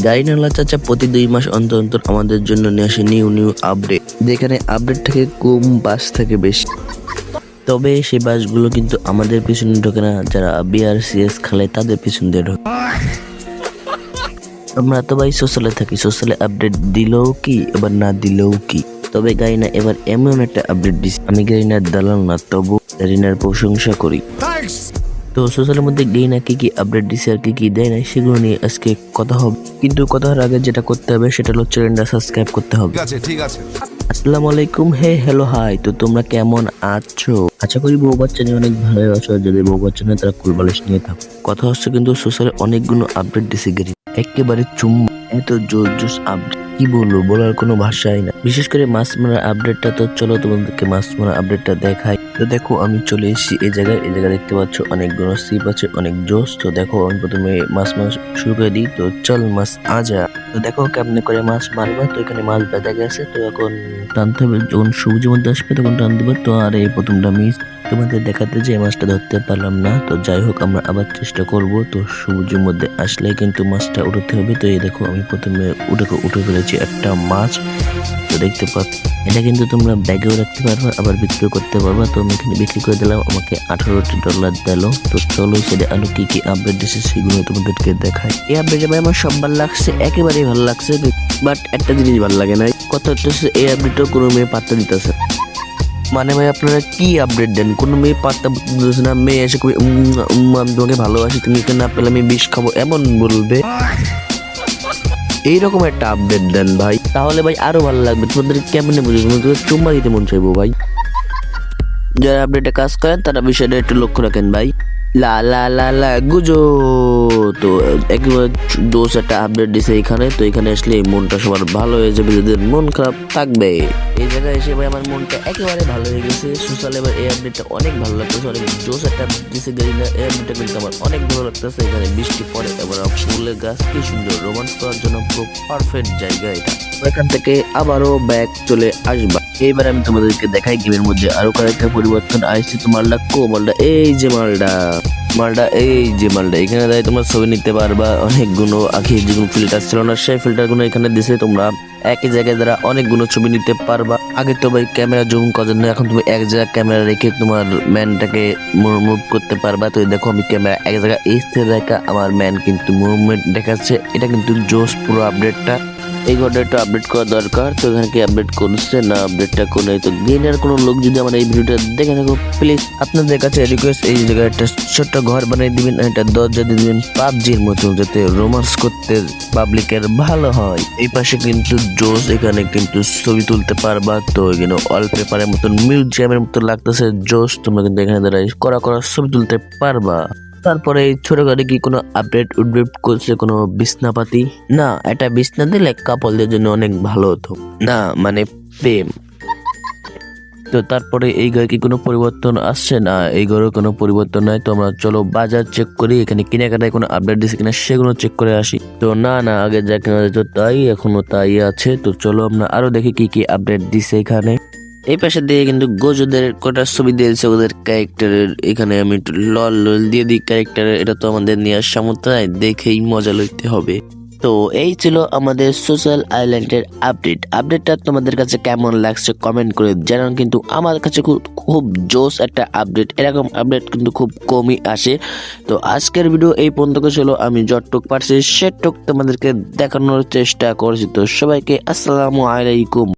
গাইনালা চাচা প্রতি 2 মাস অন্তর অন্তর আমাদের জন্য নিয়ে আসে নিউ আপডেট, যেখানে আপডেট থেকে কম বাস থাকে বেশি। তবে সেই বাসগুলো কিন্তু আমাদের পিছনে ঢোকে না, যারা বিআরসিএস খেলে তাদের পিছন দিয়ে ঢোকে। আমরা তো ভাই সোশ্যালে থাকি, সোশ্যালে আপডেট দিলেও কি এবার না দিলেও কি। তবে গাইনা এবার এমন একটা আপডেট দিচ্ছে, আমি গাইনার দালাল না, তবু গাইনার প্রশংসা করি। তো সোশ্যালের মধ্যে গাইনা কি আপডেট দিছে আর কি দেয় না সেগুলো নিয়ে আজকে কথা হবে। কিন্তু কথা হওয়ার আগে যেটা করতে হবে সেটা হলো চ্যানেলটা সাবস্ক্রাইব করতে হবে। ঠিক আছে। আসসালামু আলাইকুম, হ্যালো হাই। তো তোমরা কেমন আছো? আশা করি বউ বাচ্চা নিয়ে অনেক ভালো আছো। যদি বউ বাচ্চা নেই তারা কুলবালিশ নিয়ে থাকো। কথা হচ্ছে কিন্তু সোশ্যালে অনেকগুলো আপডেট দিছে গাড়ি, একেবারে এত জোস আপডেট কি বলবো, বলার কোনো ভাষাই না। বিশেষ করে মাছ মারার আপডেটটা, তো চলো তোমাদেরকে মাছ মারার আপডেটটা দেখাই। তো দেখো আমি চলে এসেছি এই জায়গায় দেখতে পাচ্ছ অনেকগুলো সিপ আছে, অনেক জোস। তো দেখো আমি প্রথমে মাছ শুরু করে দিই। তো চল মাছ আজা। তো দেখো কেমনে করে মাছ মারবা। তো এখানে মাছ বেঁধে গেছে, তো এখন টানতে হবে। যখন সবুজের মধ্যে আসবে তখন টান দিবে। তো আর এই প্রথমটা মিস, তোমাদের দেখাতে যে মাছটা ধরতে পারলাম না। তো যাই হোক আমরা আবার চেষ্টা করব। তো সবুজের মধ্যে আসলে কিন্তু মাছটা উঠাতে হবে। তো এই দেখো আমি প্রথমে উঠে ফেলেছি একটা মাছ। তো দেখতে পাচ্ছ এটা কিন্তু তোমরা ব্যাগেও রাখতে পারবা, আবার বিক্রি করতে পারবা। তো আমি এখানে বিক্রি করে দিলাম, আমাকে $18 দিল। তো চলো সেটা আরো কি আপডেট দিচ্ছে সেগুলো তোমাদেরকে দেখাই। এই আপডেটে ভাই আমার সব ভালো লাগছে, একেবারেই ভালো লাগছে। বাট একটা জিনিস ভালো লাগে না, কথা হচ্ছে এই আপডেটটা কোনো মেয়ে পাত্তা দিতেছে। মানে ভাই আপনারা কি আপডেট দেন, কোনো মেয়ে পাত্তা দিতেছে না। মেয়ে এসে কবি আমি তোমাকে ভালোবাসি, তুমি এখানে না পেলে আমি বিষ খাবো এমন বলবে। এইরকম একটা আপডেট দেন ভাই, তাহলে ভাই আরো ভালো লাগবে। তোমাদের কেমনে বুঝবো, চুম্বা দিতে মন চাইবো ভাই। যারা আপডেটে কাজ করেন তারা বিষয়টা একটু লক্ষ্য রাখেন ভাই। লা লা লা লা গুজো। তো একেবারে দোষ একটা আপডেট দিছে এখানে। তো এখানে আসলে মনটা সবার ভালো হয়ে যাবে, যাদের মন খারাপ থাকবে। এই জায়গায় এসে ভাই আমার মনটা একেবারে ভালো হয়ে গেছে। সোশ্যাল এবার এই আপডেটটা অনেক ভালো লাগতেছে, অনেক জোস একটা দিছে গাড়িটা। এই আপডেটটা কিন্তু আমার অনেক ভালো লাগতেছে। এখানে বৃষ্টি পড়ে, এবার ফুলের গাছ কি সুন্দর, রোমান্স করার জন্য পুরো পারফেক্ট জায়গা এটা। এখান থেকে আবারও ব্যাক চলে আসবা। এইবার আমি তোমাদেরকে দেখাই গেমের মধ্যে আরো কয়েকটা পরিবর্তন আসছে। তো মালটা মালটা এই যে মালটা এখানে দেয়, তোমরা ছবি নিতে পারবা। অনেকগুলো আগে যেগুলো ফিল্টার ছিল না সেই ফিল্টার গুলো এখানে দিছে। তোমরা একই জায়গায় দ্বারা অনেকগুলো ছবি নিতে পারবা। আগে তো ভাই ক্যামেরা জুম করার জন্য, এখন তুমি এক জায়গায় ক্যামেরা রেখে তোমার ম্যানটাকে মুভ করতে পারবা। তো দেখো আমি ক্যামেরা এক জায়গায় স্থির রেখা আমার ম্যান কিন্তু মুভমেন্ট দেখাচ্ছে। এটা কিন্তু জোস পুরো আপডেটটা। এই ঘটনাটা আপডেট করা দরকার। তো এখানে কি আপডেট করছে না, আপডেটটা কোন তো গেইনার কোনো লোক যদি আমার এই ভিডিওটা দেখে থাকো, প্লিজ আপনাদের কাছে রিকোয়েস্ট, এই জায়গায় একটা ছোট্ট ঘর বানিয়ে দিবেন, একটা দরজা দিয়ে দিবেন পাবজির মতো, যাতে রোমান্স করতে পাবলিকের ভালো হয়। এই পাশে কিন্তু জোস, এখানে কিন্তু ছবি তুলতে পারবা। তো এখানে ওয়ালপেপারের মতন মিউজিয়ামের মতো লাগতেছে জোস। তোমরা কিন্তু এখানে দ্বারা করা ছবি তুলতে পারবা। তারপরে এই ছোট গাড়ি কি কোনো আপডেট করছে, কোনো বিছনাপাতি না, এটা বিছনা দিলে কাপলদের জন্য অনেক ভালো হতো না, মানে প্রেম। তো তারপরে এই ঘরে কি কোনো পরিবর্তন আসছে না, এই ঘরে কোনো পরিবর্তন নাই। তো আমরা চলো বাজার চেক করি, এখানে কেনাকাটায় কোনো আপডেট দিচ্ছে কিনা সেগুলো চেক করে আসি। তো না আগে যা কেনা যেত তাই এখনো তাই আছে। তো চলো আমরা আরো দেখি কি আপডেট দিচ্ছে এখানে। এই পাশে দিয়ে কিন্তু গোজোদের কটা ছবি দিয়েছে ওদের ক্যারেক্টারের। এখানে আমি একটু লল দিয়ে দিই ক্যারেক্টারের, এটা তো আমাদের নেওয়ার সামর্থ্য নাই, দেখেই মজা লইতে হবে। তো এই ছিল আমাদের সোশ্যাল আইল্যান্ডের আপডেটটা তোমাদের কাছে কেমন লাগছে কমেন্ট করে জানান। কিন্তু আমার কাছে খুব জোস একটা আপডেট, এরকম আপডেট কিন্তু খুব কমই আসে। তো আজকের ভিডিও এই পর্যন্ত ছিল, আমি যতটুক পারছি সেটুক তোমাদেরকে দেখানোর চেষ্টা করছি। তো সবাইকে আসসালামু আলাইকুম।